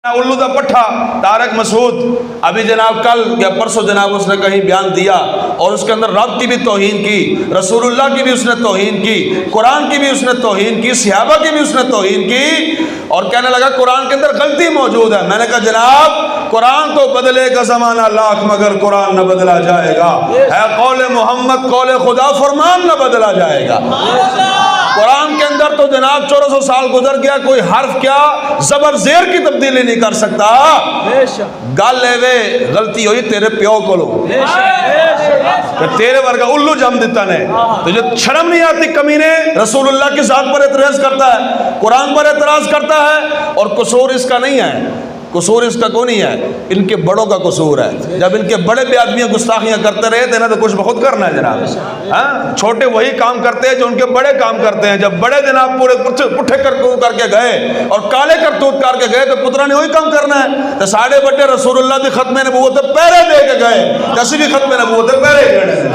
الو دا پٹھا طارق مسعود ابھی جناب کل یا پرسوں جناب اس نے کہیں بیان دیا اور اس کے اندر رب کی بھی توہین کی، رسول اللہ کی بھی اس نے توہین کی، قرآن کی بھی اس نے توہین کی، صحابہ کی بھی اس نے توہین کی، اور کہنے لگا قرآن کے اندر غلطی موجود ہے۔ میں نے کہا جناب قرآن تو بدلے گا زمانہ لاکھ مگر قرآن نہ بدلا جائے گا، ہے قول محمد قول خدا فرمان نہ بدلا جائے گا۔ قرآن کے اندر تو جناب 1400 سال گزر گیا، کوئی حرف کیا زبر زیر کی تبدیلی نہیں کر سکتا۔ گل لے وے غلطی ہوئی تیرے پیو کو لو کہ تیرے ورگا الو جم دیتا نے، تجھے شرم نہیں آتی کمینے؟ رسول اللہ کی ذات پر اعتراض کرتا ہے، قرآن پر اعتراض کرتا ہے، اور قصور اس کا نہیں ہے، قصور اس کا کوئی نہیں ہے، ان کے بڑوں کا قصور ہے۔ جب ان کے بڑے بے ادبیاں گستاخیاں کرتے رہے تھے نا تو کچھ بہت کرنا ہے جناب، ہاں چھوٹے وہی کام کرتے ہیں جو ان کے بڑے کام کرتے ہیں۔ جب بڑے جناب پورے پٹھے کر کے گئے اور کالے کرتوت کر کے گئے تو پترا نے وہی کام کرنا ہے۔ تو ساڑھے بڑے رسول اللہ دی ختم نبوت پہرے دے کے گئے، کسی بھی ختم نبوت پہرے گئے۔